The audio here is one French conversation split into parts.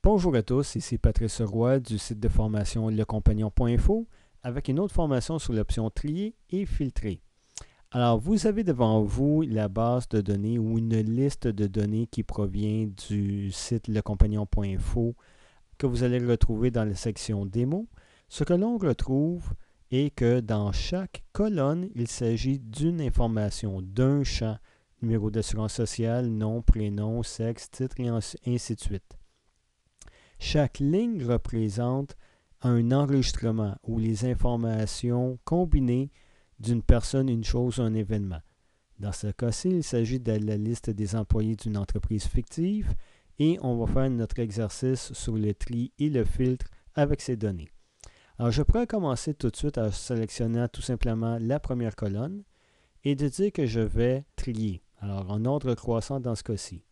Bonjour à tous, ici Patrice Roy du site de formation lecompagnon.info avec une autre formation sur l'option trier et filtrer. Alors, vous avez devant vous la base de données ou une liste de données qui provient du site lecompagnon.info que vous allez retrouver dans la section démo. Ce que l'on retrouve est que dans chaque colonne, il s'agit d'une information, d'un champ, numéro d'assurance sociale, nom, prénom, sexe, titre et ainsi de suite. Chaque ligne représente un enregistrement ou les informations combinées d'une personne, une chose ou un événement. Dans ce cas-ci, il s'agit de la liste des employés d'une entreprise fictive et on va faire notre exercice sur le tri et le filtre avec ces données. Alors, je pourrais commencer tout de suite en sélectionnant tout simplement la première colonne et de dire que je vais trier. Alors, en ordre croissant dans ce cas-ci.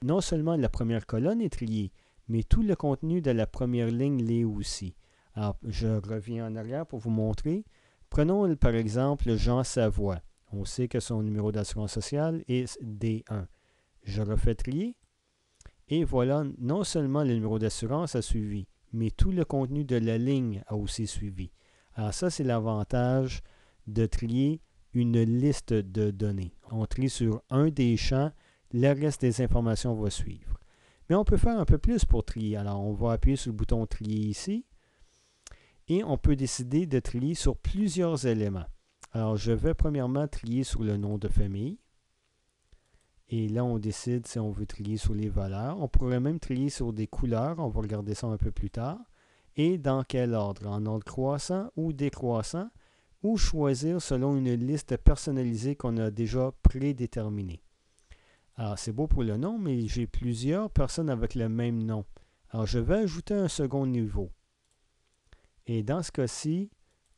Non seulement la première colonne est triée, mais tout le contenu de la première ligne l'est aussi. Alors, je reviens en arrière pour vous montrer. Prenons par exemple Jean Savoie. On sait que son numéro d'assurance sociale est D1. Je refais trier. Et voilà, non seulement le numéro d'assurance a suivi, mais tout le contenu de la ligne a aussi suivi. Alors ça, c'est l'avantage de trier une liste de données. On trie sur un des champs, le reste des informations va suivre. Mais on peut faire un peu plus pour trier. Alors, on va appuyer sur le bouton trier ici. Et on peut décider de trier sur plusieurs éléments. Alors, je vais premièrement trier sur le nom de famille. Et là, on décide si on veut trier sur les valeurs. On pourrait même trier sur des couleurs. On va regarder ça un peu plus tard. Et dans quel ordre? En ordre croissant ou décroissant? Ou choisir selon une liste personnalisée qu'on a déjà prédéterminée. Alors, c'est beau pour le nom, mais j'ai plusieurs personnes avec le même nom. Alors, je vais ajouter un second niveau. Et dans ce cas-ci,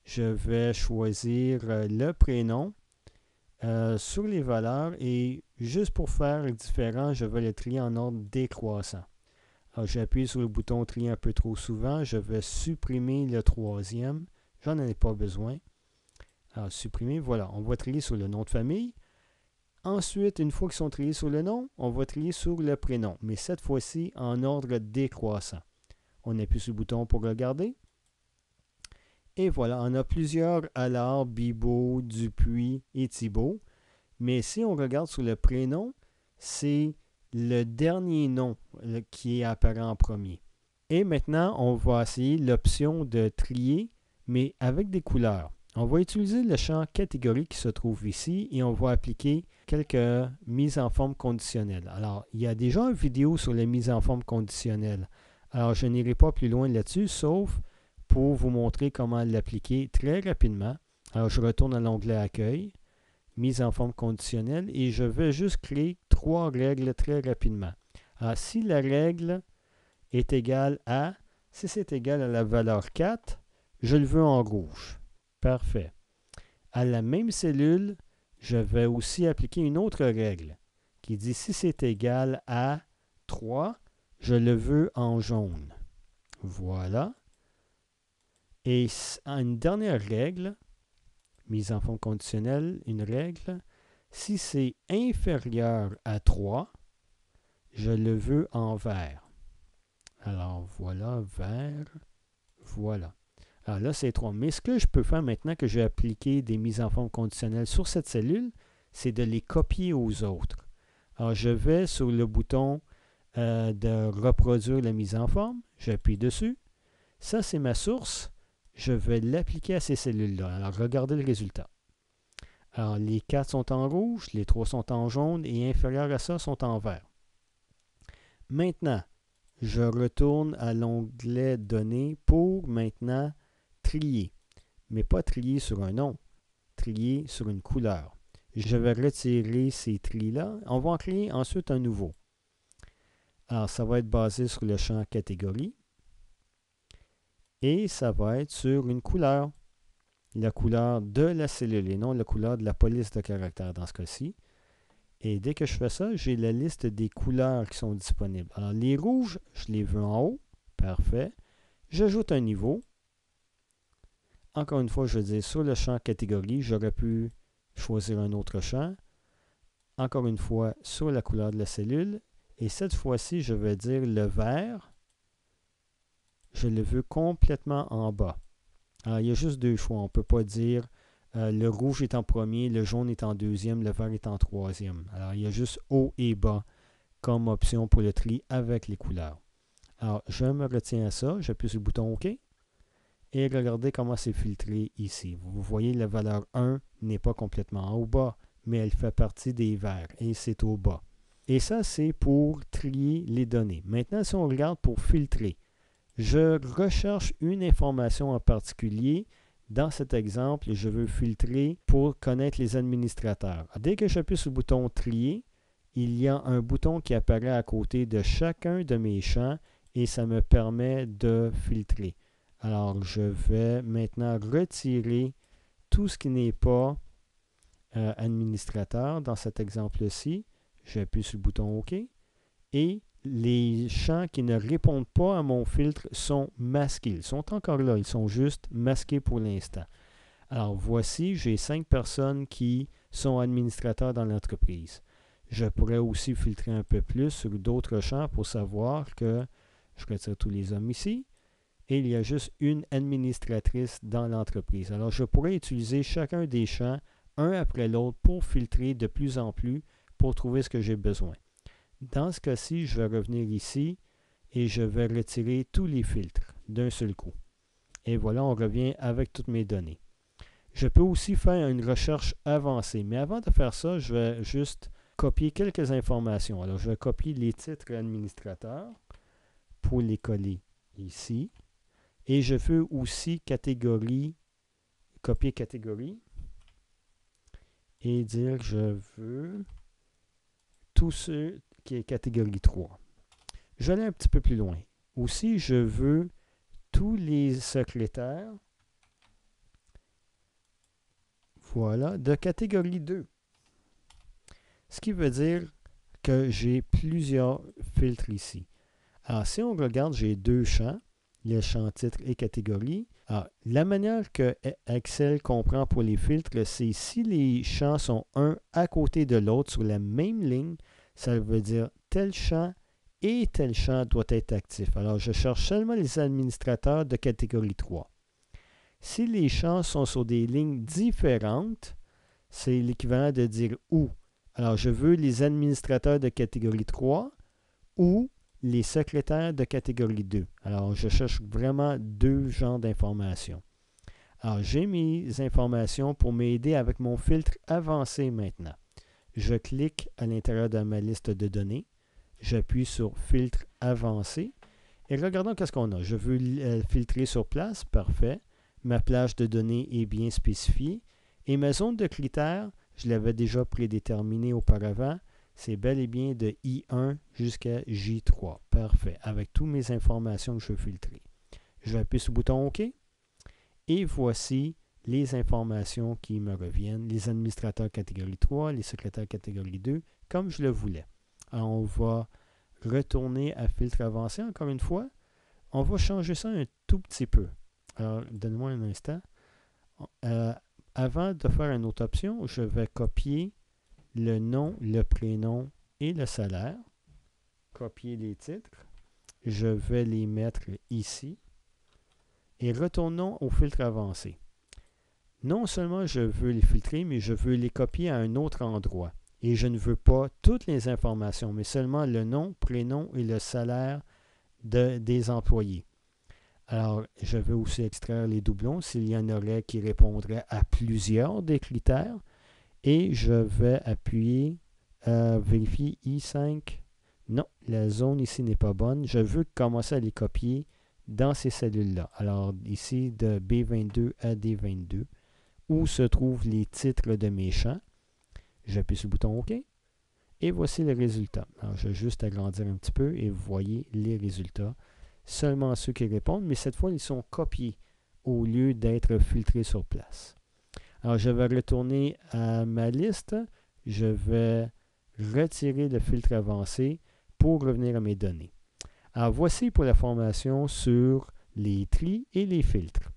je vais choisir le prénom sur les valeurs et juste pour faire différent, je vais le trier en ordre décroissant. Alors, j'appuie sur le bouton trier un peu trop souvent. Je vais supprimer le troisième. J'en ai pas besoin. Alors, supprimer, voilà. On va trier sur le nom de famille. Ensuite, une fois qu'ils sont triés sur le nom, on va trier sur le prénom, mais cette fois-ci en ordre décroissant. On appuie sur le bouton pour regarder. Et voilà, on a plusieurs Allard, Bibeau, Dupuis et Thibault. Mais si on regarde sur le prénom, c'est le dernier nom qui est apparent en premier. Et maintenant, on va essayer l'option de trier, mais avec des couleurs. On va utiliser le champ catégorie qui se trouve ici et on va appliquer quelques mises en forme conditionnelles. Alors, il y a déjà une vidéo sur les mises en forme conditionnelles. Alors, je n'irai pas plus loin là-dessus, sauf pour vous montrer comment l'appliquer très rapidement. Alors, je retourne à l'onglet Accueil, mise en forme conditionnelle, et je vais juste créer 3 règles très rapidement. Alors, si la règle est égale à, si c'est égal à la valeur 4, je le veux en rouge. Parfait. À la même cellule, je vais aussi appliquer une autre règle qui dit si c'est égal à 3, je le veux en jaune. Voilà. Et une dernière règle, mise en forme conditionnelle, une règle, si c'est inférieur à 3, je le veux en vert. Alors voilà, vert, voilà. Alors là, c'est 3. Mais ce que je peux faire maintenant que j'ai appliqué des mises en forme conditionnelles sur cette cellule, c'est de les copier aux autres. Alors, je vais sur le bouton de reproduire la mise en forme. J'appuie dessus. Ça, c'est ma source. Je vais l'appliquer à ces cellules-là. Alors, regardez le résultat. Alors, les 4 sont en rouge, les 3 sont en jaune et inférieurs à ça sont en vert. Maintenant, je retourne à l'onglet Données pour maintenant trier, mais pas trier sur un nom, trier sur une couleur. Je vais retirer ces tris-là. On va en créer ensuite un nouveau. Alors, ça va être basé sur le champ catégorie et ça va être sur une couleur, la couleur de la cellule et non la couleur de la police de caractère dans ce cas-ci. Et dès que je fais ça, j'ai la liste des couleurs qui sont disponibles. Alors, les rouges, je les veux en haut. Parfait. J'ajoute un niveau. Encore une fois, je veux dire, sur le champ catégorie, j'aurais pu choisir un autre champ. Encore une fois, sur la couleur de la cellule. Et cette fois-ci, je vais dire le vert. je le veux complètement en bas. Alors, il y a juste deux choix. On ne peut pas dire le rouge est en premier, le jaune est en deuxième, le vert est en troisième. Alors, il y a juste haut et bas comme option pour le tri avec les couleurs. Alors, je me retiens à ça, j'appuie sur le bouton OK. Et regardez comment c'est filtré ici. Vous voyez, la valeur 1 n'est pas complètement en haut bas, mais elle fait partie des verts et c'est au bas. Et ça, c'est pour trier les données. Maintenant, si on regarde pour filtrer, je recherche une information en particulier. Dans cet exemple, je veux filtrer pour connaître les administrateurs. Dès que j'appuie sur le bouton Trier, il y a un bouton qui apparaît à côté de chacun de mes champs et ça me permet de filtrer. Alors, je vais maintenant retirer tout ce qui n'est pas administrateur dans cet exemple-ci. J'appuie sur le bouton OK et les champs qui ne répondent pas à mon filtre sont masqués. Ils sont encore là, ils sont juste masqués pour l'instant. Alors, voici, j'ai 5 personnes qui sont administrateurs dans l'entreprise. Je pourrais aussi filtrer un peu plus sur d'autres champs pour savoir que je retire tous les hommes ici. Et il y a juste une administratrice dans l'entreprise. Alors, je pourrais utiliser chacun des champs, un après l'autre, pour filtrer de plus en plus, pour trouver ce que j'ai besoin. Dans ce cas-ci, je vais revenir ici et je vais retirer tous les filtres d'un seul coup. Et voilà, on revient avec toutes mes données. Je peux aussi faire une recherche avancée. Mais avant de faire ça, je vais juste copier quelques informations. Alors, je vais copier les titres administrateurs pour les coller ici. Et je veux aussi copier catégorie et dire que je veux tout ce qui est catégorie 3. Je vais aller un petit peu plus loin. Aussi, je veux tous les secrétaires, voilà, de catégorie 2. Ce qui veut dire que j'ai plusieurs filtres ici. Alors, si on regarde, j'ai deux champs. Le champ titre et catégorie. Alors, la manière que Excel comprend pour les filtres, c'est si les champs sont un à côté de l'autre sur la même ligne, ça veut dire tel champ et tel champ doit être actif. Alors, je cherche seulement les administrateurs de catégorie 3. Si les champs sont sur des lignes différentes, c'est l'équivalent de dire ou. Alors, je veux les administrateurs de catégorie 3 ou les secrétaires de catégorie 2. Alors, je cherche vraiment deux genres d'informations. Alors, j'ai mes informations pour m'aider avec mon filtre avancé maintenant. Je clique à l'intérieur de ma liste de données. J'appuie sur Filtre avancé. Et regardons qu'est-ce qu'on a. Je veux filtrer sur place. Parfait. Ma plage de données est bien spécifiée. Et ma zone de critères, je l'avais déjà prédéterminée auparavant. C'est bel et bien de I1 jusqu'à J3. Parfait. Avec toutes mes informations que je veux filtrer. Je vais appuyer sur le bouton OK. Et voici les informations qui me reviennent. Les administrateurs catégorie 3, les secrétaires catégorie 2, comme je le voulais. Alors, on va retourner à filtre avancé encore une fois. On va changer ça un tout petit peu. Alors, donne-moi un instant. Avant de faire une autre option, je vais copier le nom, le prénom et le salaire. Copier les titres. Je vais les mettre ici. Et retournons au filtre avancé. Non seulement je veux les filtrer, mais je veux les copier à un autre endroit. Et je ne veux pas toutes les informations, mais seulement le nom, prénom et le salaire des employés. Alors, je veux aussi extraire les doublons s'il y en aurait qui répondraient à plusieurs des critères. Et je vais appuyer vérifier I5. Non, la zone ici n'est pas bonne. Je veux commencer à les copier dans ces cellules-là. Alors, ici, de B22 à D22, où se trouvent les titres de mes champs. J'appuie sur le bouton OK. Et voici le résultat. Alors, je vais juste agrandir un petit peu et vous voyez les résultats. Seulement ceux qui répondent, mais cette fois, ils sont copiés au lieu d'être filtrés sur place. Alors, je vais retourner à ma liste. Je vais retirer le filtre avancé pour revenir à mes données. Alors, voici pour la formation sur les tris et les filtres.